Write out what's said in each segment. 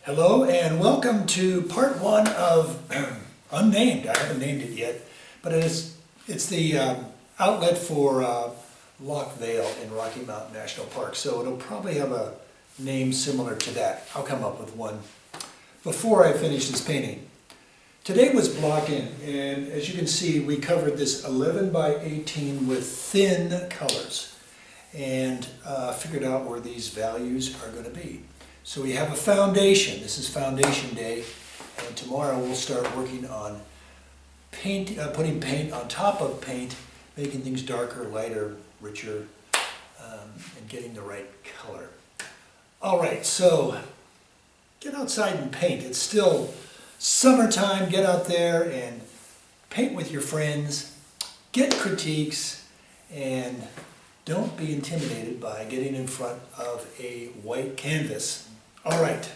Hello and welcome to part one of Unnamed. I haven't named it yet, but it's the outlet for Loch in Rocky Mountain National Park. So it'll probably have a name similar to that. I'll come up with one before I finish this painting. Today was block in, and as you can see, we covered this 11 by 18 with thin colors and figured out where these values are going to be. So we have a foundation. This is foundation day, and tomorrow we'll start working on paint, putting paint on top of paint, making things darker, lighter, richer, and getting the right color. All right, so get outside and paint. It's still summertime. Get out there and paint with your friends, get critiques, and don't be intimidated by getting in front of a white canvas. All right,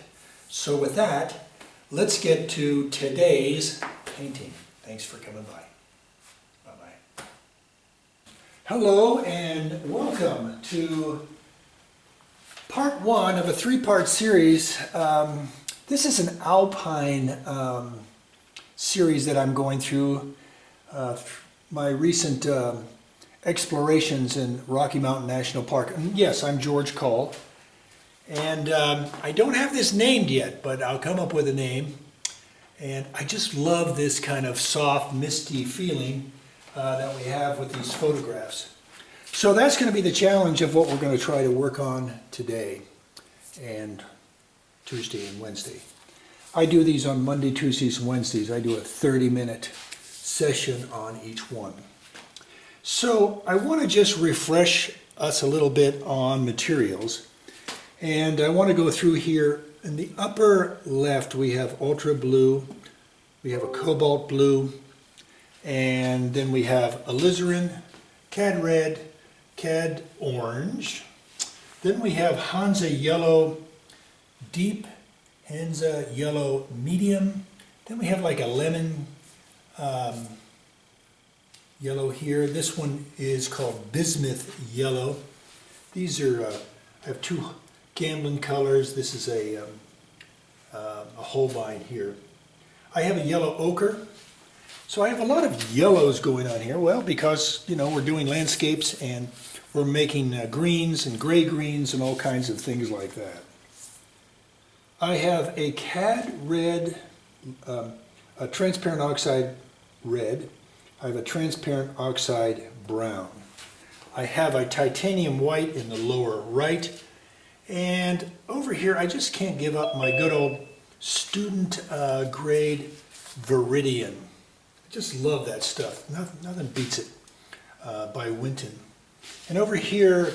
so with that, let's get to today's painting. Thanks for coming by. Bye-bye. Hello and welcome to part one of a three-part series. This is an alpine series that I'm going through. My recent explorations in Rocky Mountain National Park. And yes, I'm George Call. And I don't have this named yet, but I'll come up with a name. And I just love this kind of soft, misty feeling that we have with these photographs. So that's going to be the challenge of what we're going to try to work on today and Tuesday and Wednesday. I do these on Monday, Tuesdays, and Wednesdays. I do a 30-minute session on each one. So I want to just refresh us a little bit on materials. And I want to go through here. In the upper left, we have ultra blue, we have a cobalt blue, and then we have alizarin, cad red, cad orange. Then we have Hansa yellow, deep Hansa yellow medium. Then we have like a lemon yellow here. This one is called bismuth yellow. These are, I have two Gamblin colors. This is a Holbein here. I have a yellow ochre. So I have a lot of yellows going on here. Well, because, you know, we're doing landscapes and we're making greens and gray greens and all kinds of things like that. I have a cad red, a transparent oxide red. I have a transparent oxide brown. I have a titanium white in the lower right. And over here, I just can't give up my good old student grade Viridian. I just love that stuff. Nothing beats it by Winton. And over here,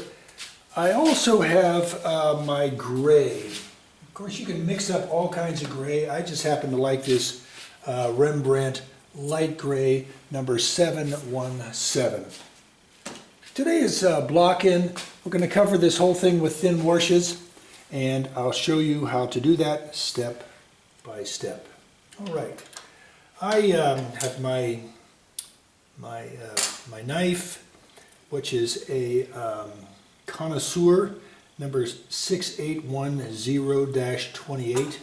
I also have my gray. Of course, you can mix up all kinds of gray. I just happen to like this Rembrandt light gray number 717. Today is block in. We're going to cover this whole thing with thin washes, and I'll show you how to do that step by step. All right. I have my knife, which is a connoisseur number 6810-28,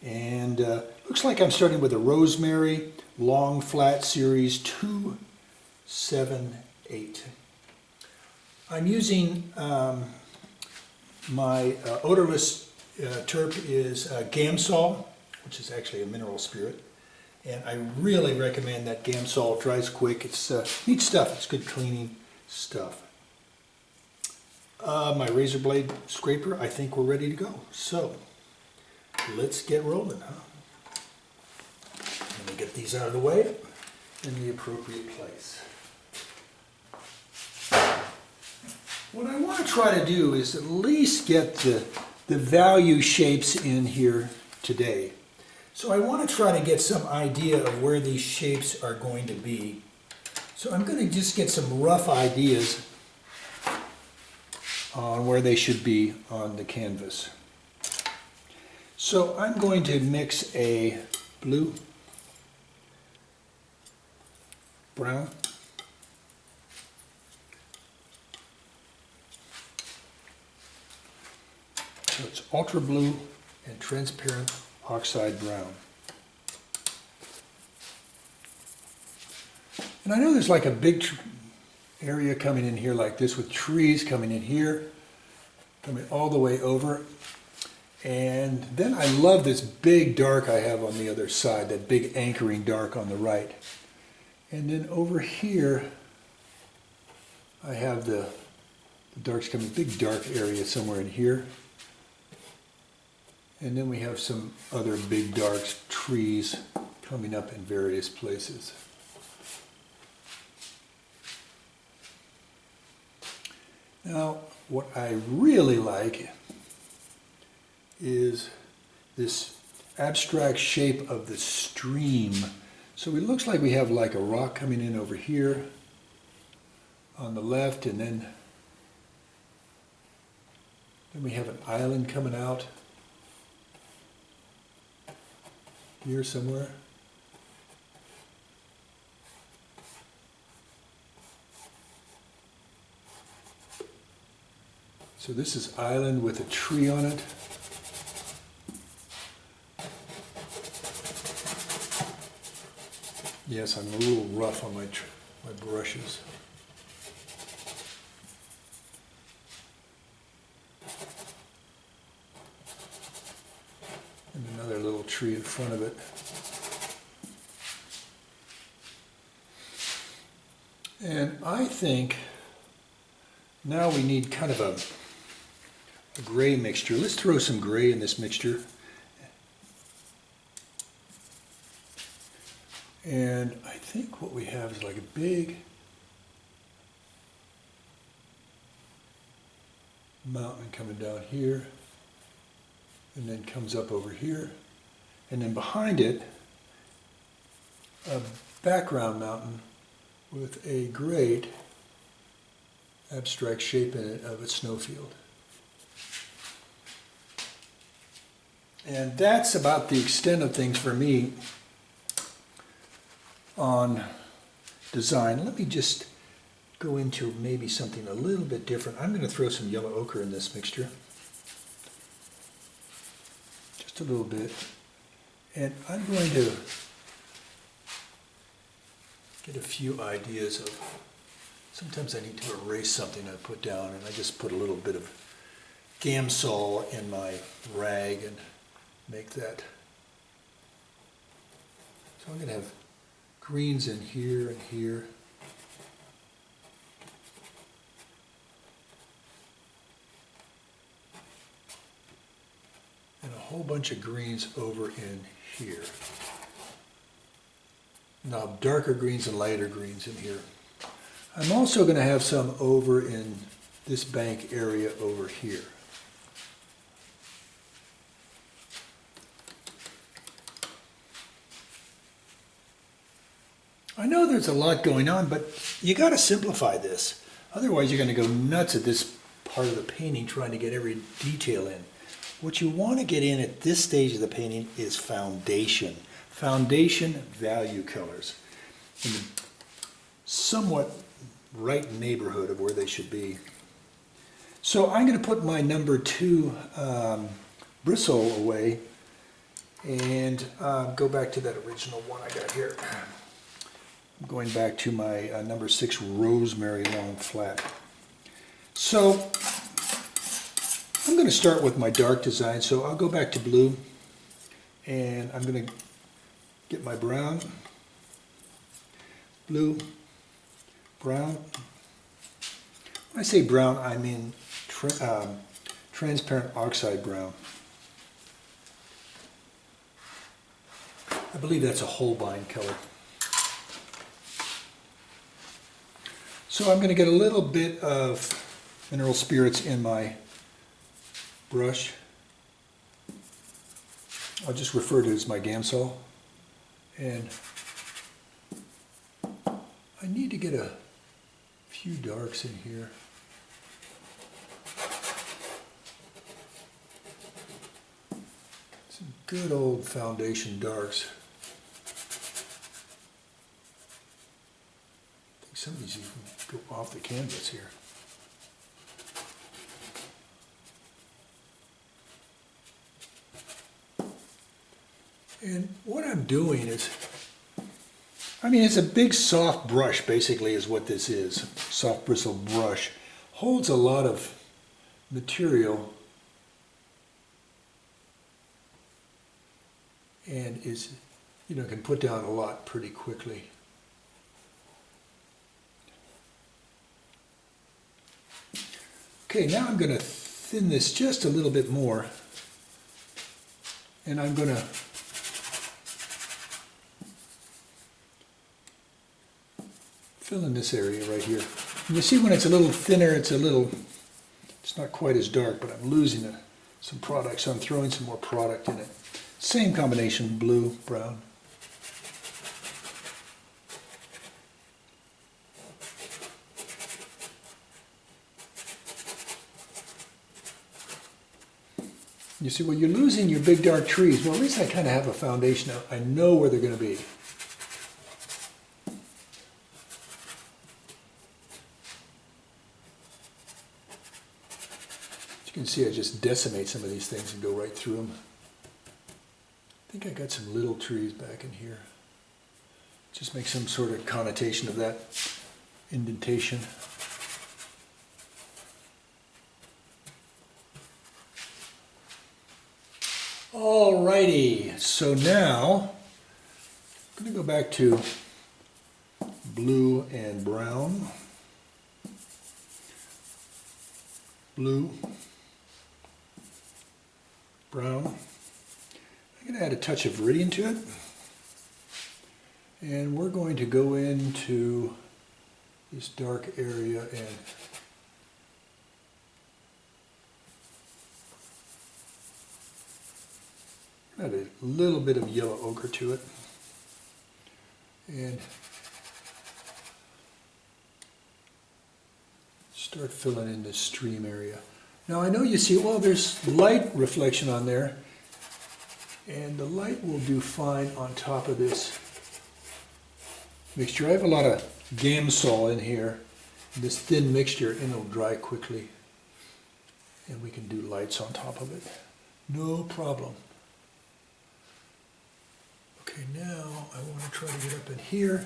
and looks like I'm starting with a rosemary long flat series 278. I'm using my odorless terp is Gamsol, which is actually a mineral spirit, and I really recommend that Gamsol. It dries quick. It's neat stuff. It's good cleaning stuff. My razor blade scraper. I think we're ready to go. So let's get rolling, huh? Let me get these out of the way in the appropriate place. What I want to try to do is at least get the value shapes in here today. So I want to try to get some idea of where these shapes are going to be. So I'm going to just get some rough ideas on where they should be on the canvas. So I'm going to mix a blue, brown, so it's ultra blue, and transparent oxide brown. And I know there's like a big area coming in here like this with trees coming in here, coming all the way over. And then I love this big dark I have on the other side, that big anchoring dark on the right. And then over here, I have the darks coming, big dark area somewhere in here. And then we have some other big darks, trees coming up in various places. Now, what I really like is this abstract shape of the stream. So it looks like we have like a rock coming in over here on the left, and then we have an island coming out here somewhere. So this is island with a tree on it. Yes, I'm a little rough on my brushes. And another little tree in front of it. And I think now we need kind of a gray mixture. Let's throw some gray in this mixture. And I think what we have is like a big mountain coming down here, and then comes up over here, and then behind it, a background mountain with a great abstract shape in it of a snowfield. And that's about the extent of things for me on design. Let me just go into maybe something a little bit different. I'm going to throw some yellow ochre in this mixture. Just a little bit. And I'm going to get a few ideas of, sometimes I need to erase something I put down, and I just put a little bit of Gamsol in my rag and make that. So I'm going to have greens in here and here. And a whole bunch of greens over in here. Now darker greens and lighter greens in here. I'm also going to have some over in this bank area over here. I know there's a lot going on, but you got to simplify this. Otherwise, you're going to go nuts at this part of the painting trying to get every detail in. What you want to get in at this stage of the painting is foundation. Foundation value colors in the somewhat right neighborhood of where they should be. So I'm going to put my number 2 bristle away and go back to that original one I got here. I'm going back to my number 6 rosemary long flat. So I'm going to start with my dark design. So I'll go back to blue, and I'm going to get my brown, blue, brown. When I say brown, I mean transparent oxide brown. I believe that's a Holbein color. So I'm going to get a little bit of mineral spirits in my brush. I'll just refer to it as my Gamsol. And I need to get a few darks in here. Some good old foundation darks. I think some of these even go off the canvas here. And what I'm doing is, I mean, it's a big soft brush, basically, is what this is. Soft bristle brush. Holds a lot of material and is, you know, can put down a lot pretty quickly. Okay, now I'm going to thin this just a little bit more, and I'm going to fill in this area right here. And you see when it's a little thinner, it's not quite as dark, but I'm losing some product, so I'm throwing some more product in it. Same combination, blue, brown. You see, well, you're losing your big dark trees. Well, at least I kind of have a foundation now. I know where they're going to be. As you can see, I just decimate some of these things and go right through them. I think I got some little trees back in here. Just make some sort of connotation of that indentation. Alrighty, so now I'm going to go back to blue and brown. Blue, brown. I'm going to add a touch of viridian to it. And we're going to go into this dark area and add a little bit of yellow ochre to it. And start filling in this stream area. Now I know you see, well, there's light reflection on there, and the light will do fine on top of this mixture. I have a lot of Gamsol in here, this thin mixture, and it'll dry quickly. And we can do lights on top of it. No problem. Okay, now I want to try to get up in here,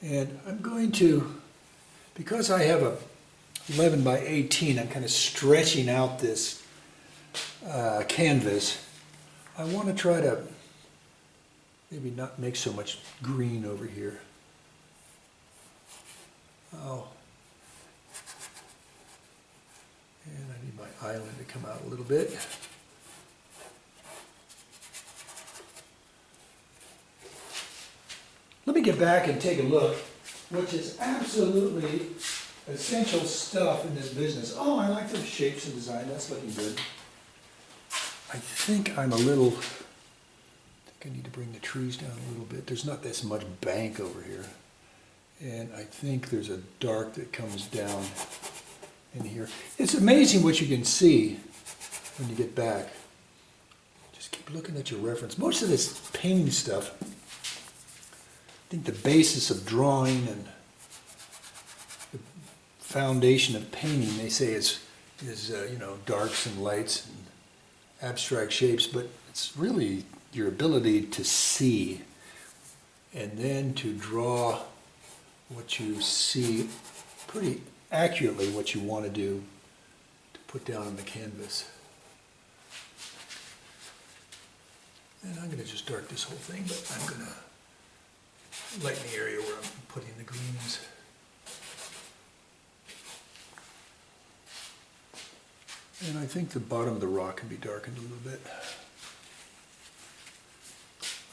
and I'm going to, because I have a 11 by 18, I'm kind of stretching out this canvas. I want to try to maybe not make so much green over here. Oh, and I need my island to come out a little bit. Let me get back and take a look, which is absolutely essential stuff in this business. Oh, I like the shapes and design. That's looking good. I think I'm a little, I need to bring the trees down a little bit. There's not this much bank over here. And I think there's a dark that comes down in here. It's amazing what you can see when you get back. Just keep looking at your reference. Most of this painting stuff, I think the basis of drawing and the foundation of painting, they say is you know, darks and lights and abstract shapes, but it's really your ability to see and then to draw what you see pretty accurately, what you want to do to put down on the canvas. And I'm going to just dark this whole thing, but I'm going to lighten the area where I'm putting the greens. And I think the bottom of the rock can be darkened a little bit.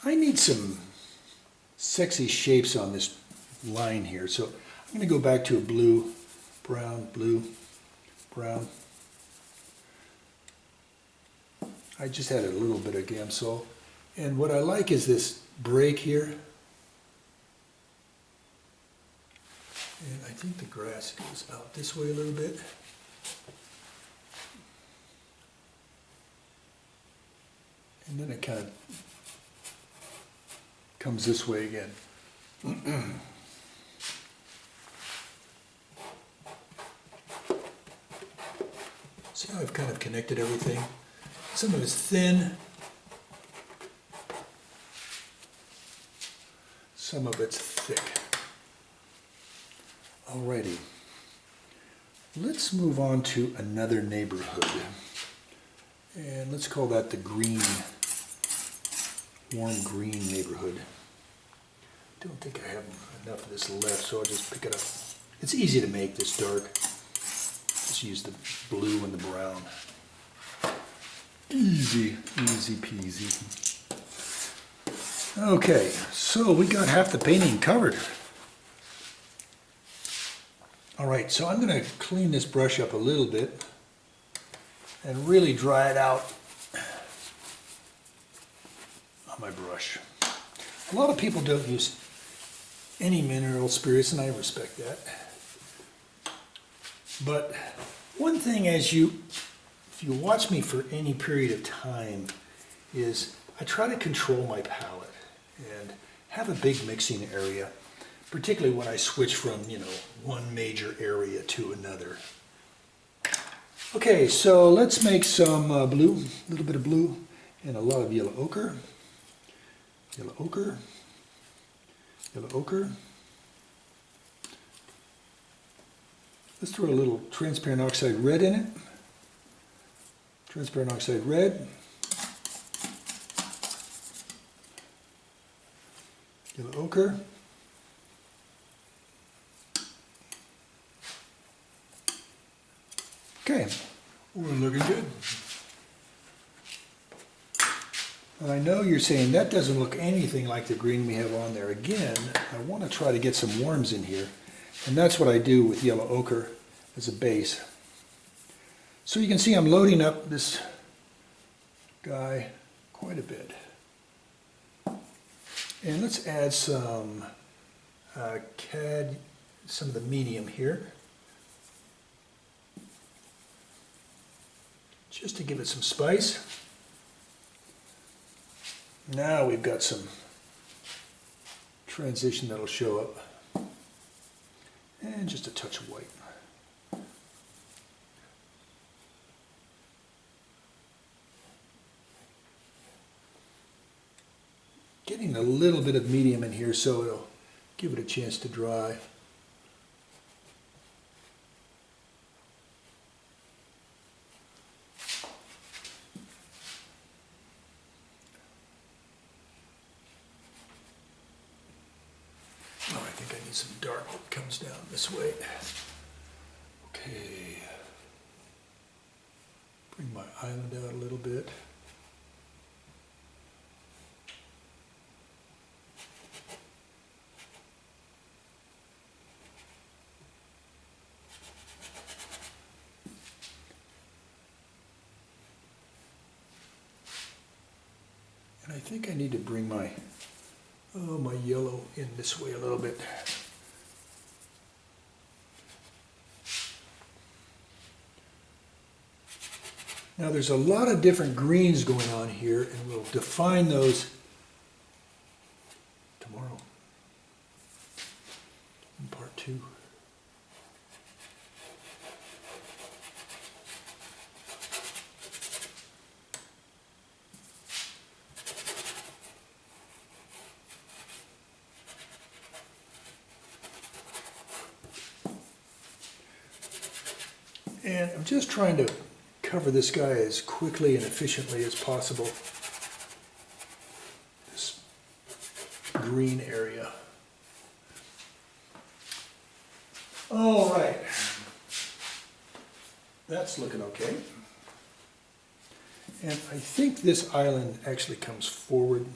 I need some sexy shapes on this line here, so I'm going to go back to a blue, brown, brown. I just had a little bit of Gamsol. And what I like is this break here. And I think the grass goes out this way a little bit. And then it kind of comes this way again. See how I've kind of connected everything? Some of it's thin. some of it's thick. Alrighty, let's move on to another neighborhood. And let's call that the green, warm green neighborhood. Don't think I have enough of this left, so I'll just pick it up. It's easy to make this dark. Just use the blue and the brown. Easy, easy peasy. Okay, so we got half the painting covered. All right, so I'm going to clean this brush up a little bit and really dry it out on my brush. A lot of people don't use any mineral spirits, and I respect that. But one thing, if you watch me for any period of time, is I try to control my palette and have a big mixing area, particularly when I switch from, one major area to another. Okay, so let's make some blue, a little bit of blue and a lot of yellow ochre. Yellow ochre. Yellow ochre. Let's throw a little transparent oxide red in it. Transparent oxide red. Yellow ochre. Okay, we're looking good. And I know you're saying that doesn't look anything like the green we have on there. Again, I want to try to get some warms in here. And that's what I do with yellow ochre as a base. So you can see I'm loading up this guy quite a bit. And let's add some some of the medium here, just to give it some spice. Now we've got some transition that'll show up. And just a touch of white. Getting a little bit of medium in here so it'll give it a chance to dry. Oh, I think I need some dark that comes down this way. Okay. Bring my island out a little bit. And I think I need to bring my yellow in this way a little bit. Now there's a lot of different greens going on here, and we'll define those tomorrow in part 2. And I'm just trying to cover this guy as quickly and efficiently as possible. This green area. All right. That's looking okay. And I think this island actually comes forward.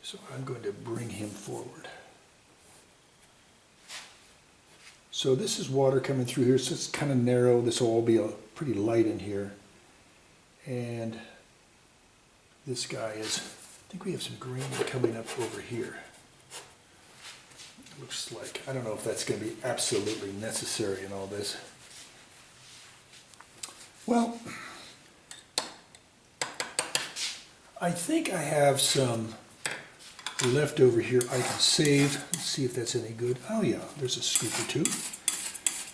So I'm going to bring him forward. So this is water coming through here, so it's kind of narrow. This will all be pretty light in here. And this guy is, I think we have some green coming up over here. It looks like, I don't know if that's going to be absolutely necessary in all this. Well, I think I have some left over here I can save. Let's see if that's any good. Oh yeah, there's a scoop or two.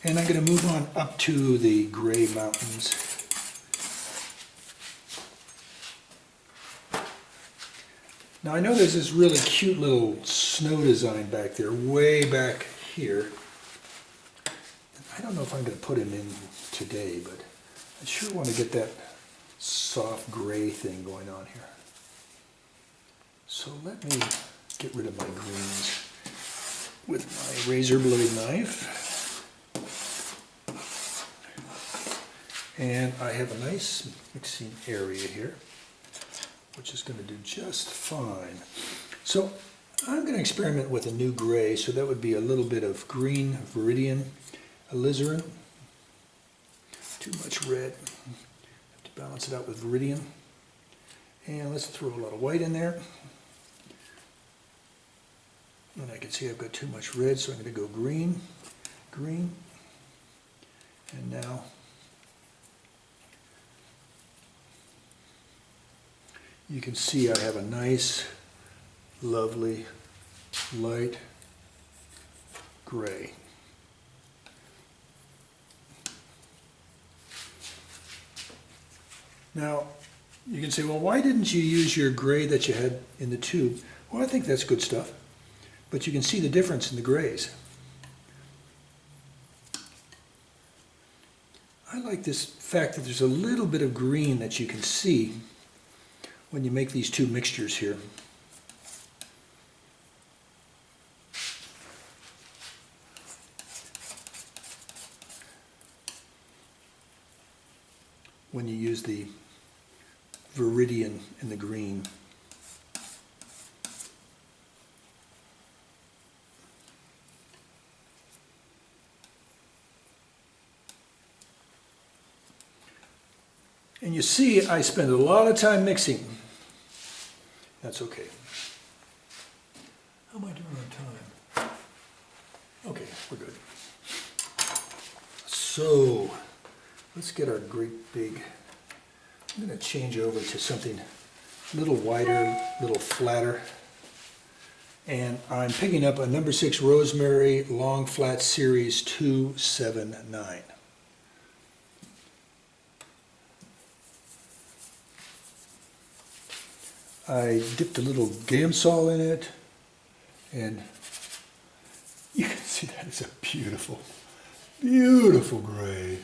And I'm going to move on up to the gray mountains. Now I know there's this really cute little snow design back there, way back here. I don't know if I'm going to put him in today, but I sure want to get that soft gray thing going on here. So let me get rid of my greens with my razor blade knife. And I have a nice mixing area here, which is going to do just fine. So I'm going to experiment with a new gray, so that would be a little bit of green viridian alizarin. Too much red. Have to balance it out with viridian. And let's throw a lot of white in there. And I can see I've got too much red, so I'm going to go green, green, and now you can see I have a nice, lovely, light gray. Now, you can say, well, why didn't you use your gray that you had in the tube? Well, I think that's good stuff. But you can see the difference in the grays. I like this fact that there's a little bit of green that you can see when you make these two mixtures here. When you use the viridian in the green. And you see, I spend a lot of time mixing. That's okay. How am I doing on time? Okay, we're good. So, let's get our great big, I'm going to change over to something a little wider, a little flatter. And I'm picking up a number 6 Rosemary Long Flat Series 279. I dipped a little Gamsol in it, and you can see that it's a beautiful, beautiful gray.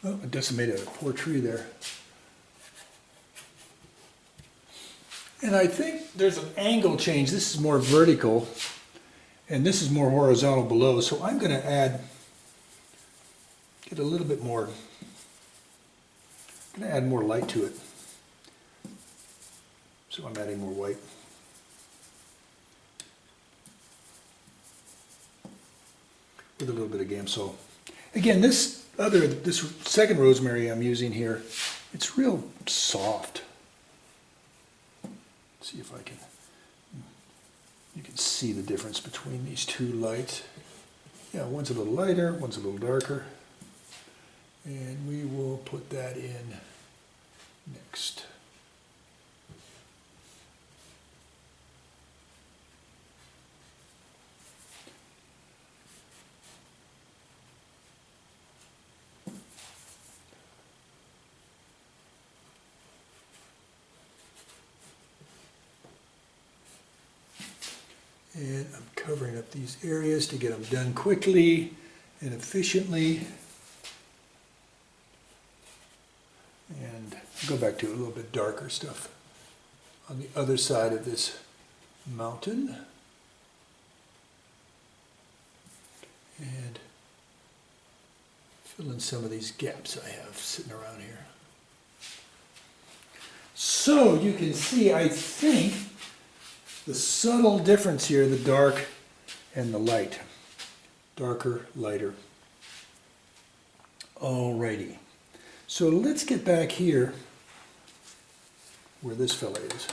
Oh, I decimated a poor tree there. And I think there's an angle change. This is more vertical, and this is more horizontal below. So I'm going to get a little bit more, I'm going to add more light to it. So I'm adding more white. With a little bit of Gamsol. Again, this second rosemary I'm using here, it's real soft. Let's see if I can, you can see the difference between these two lights. Yeah, one's a little lighter, one's a little darker. And we will put that in next. And I'm covering up these areas to get them done quickly and efficiently. And go back to a little bit darker stuff on the other side of this mountain. And fill in some of these gaps I have sitting around here. So you can see, I think, the subtle difference here, the dark and the light. Darker, lighter. Alrighty. So let's get back here where this fella is.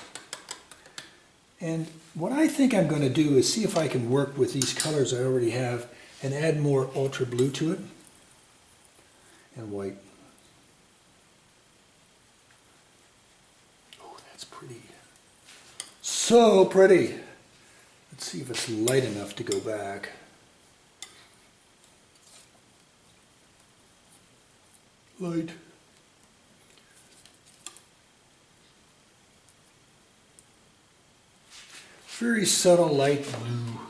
And what I think I'm going to do is see if I can work with these colors I already have and add more ultra blue to it. and white. Oh, that's pretty. So pretty. Let's see if it's light enough to go back. Light. Very subtle light blue.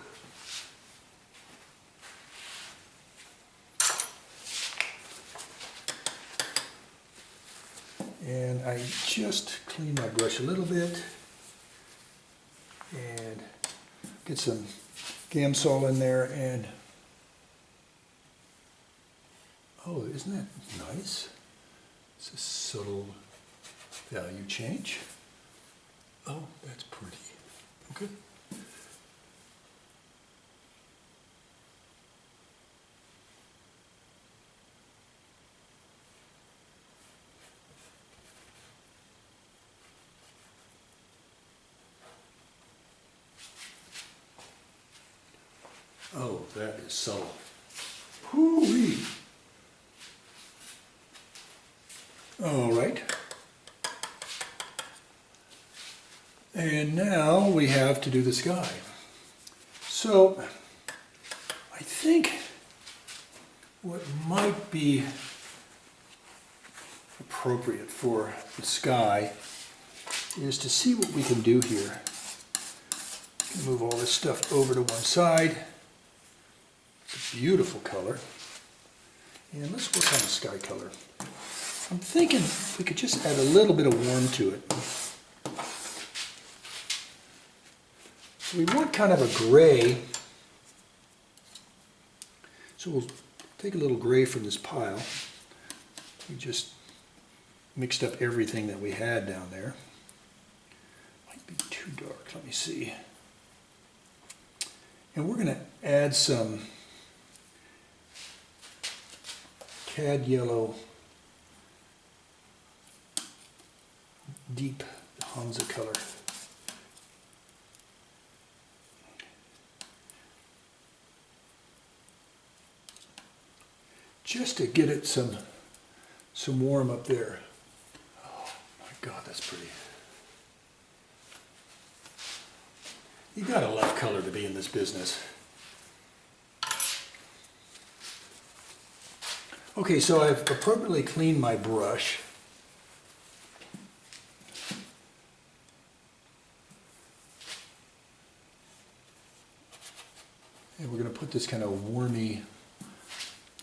And I just clean my brush a little bit and get some Gamsol in there and oh, isn't that nice? It's a subtle value change. Oh, that's pretty. Okay. Oh, that is subtle. Hoo-wee. All right. And now we have to do the sky. So I think what might be appropriate for the sky is to see what we can do here. Move all this stuff over to one side. It's a beautiful color. And let's work on the sky color. I'm thinking we could just add a little bit of warmth to it. So we want kind of a gray. So we'll take a little gray from this pile. We just mixed up everything that we had down there. Might be too dark, let me see. And we're going to add some cad yellow, deep Hansa color. Just to get it some warm up there. Oh my God, that's pretty. You gotta love color to be in this business. Okay, so I've appropriately cleaned my brush. And we're going to put this kind of warmy,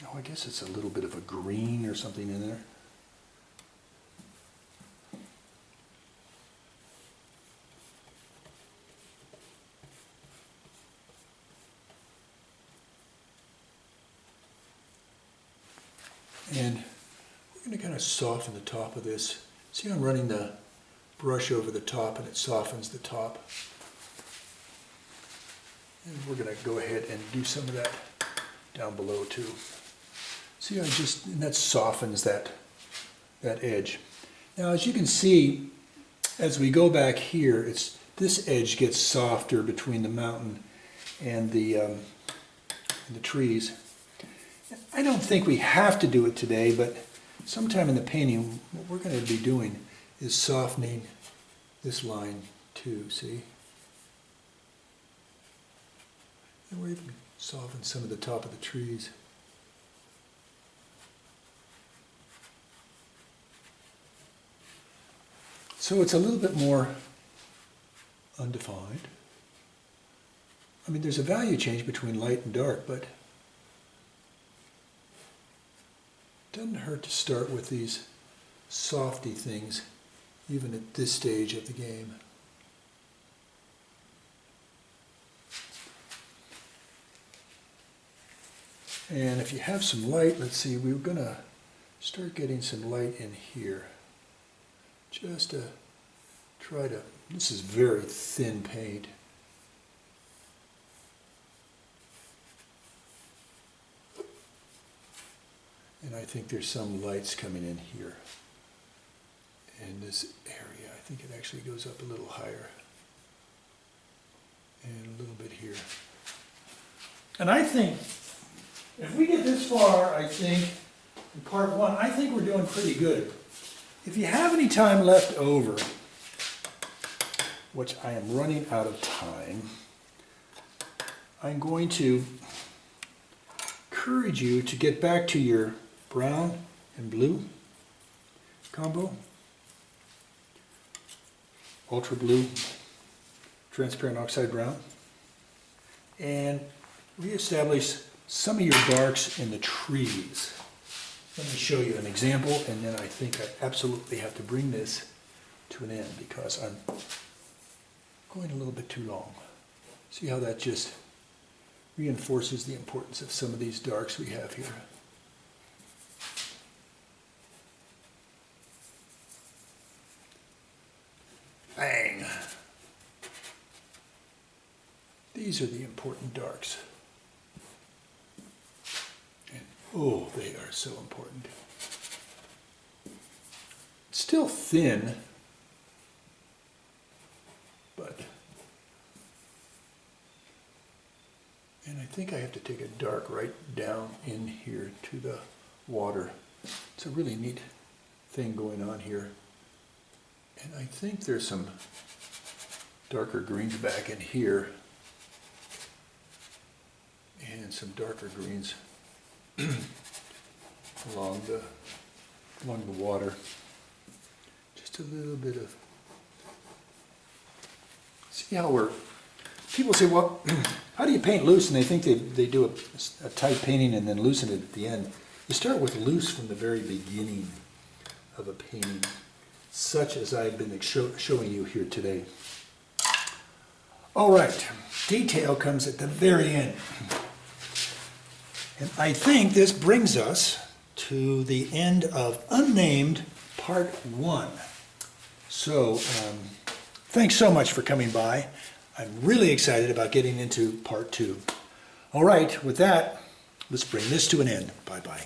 oh, I guess it's a little bit of a green or something in there. And we're going to kind of soften the top of this. See, I'm running the brush over the top and it softens the top. And we're going to go ahead and do some of that down below too. See, and that softens that edge. Now, as you can see, as we go back here, this edge gets softer between the mountain and the trees. I don't think we have to do it today, but sometime in the painting, what we're going to be doing is softening this line too, see? And we're even soften some of the top of the trees. So it's a little bit more undefined. I mean, there's a value change between light and dark, but it doesn't hurt to start with these softy things, even at this stage of the game. And if you have some light, let's see, we're going to start getting some light in here. Just to try to, this is very thin paint. And I think there's some lights coming in here. In this area, I think it actually goes up a little higher. And a little bit here. And I think, if we get this far, I think part one. I think we're doing pretty good. If you have any time left over, which I am running out of time, I'm going to encourage you to get back to your brown and blue combo, ultra blue, transparent oxide brown, and reestablish some of your darks in the trees. Let me show you an example, and then I think I absolutely have to bring this to an end because I'm going a little bit too long. See how that just reinforces the importance of some of these darks we have here. Bang! These are the important darks. And oh, they are so important. It's still thin, but, and I think I have to take a dark right down in here to the water. It's a really neat thing going on here. And I think there's some darker greens back in here. And some darker greens along the water. Just a little bit of, see how people say, well, how do you paint loose? And they think they do a tight painting and then loosen it at the end. You start with loose from the very beginning of a painting, such as I've been showing you here today. All right, detail comes at the very end. And I think this brings us to the end of Unnamed Part 1. So, thanks so much for coming by. I'm really excited about getting into Part 2. All right, with that, let's bring this to an end. Bye-bye.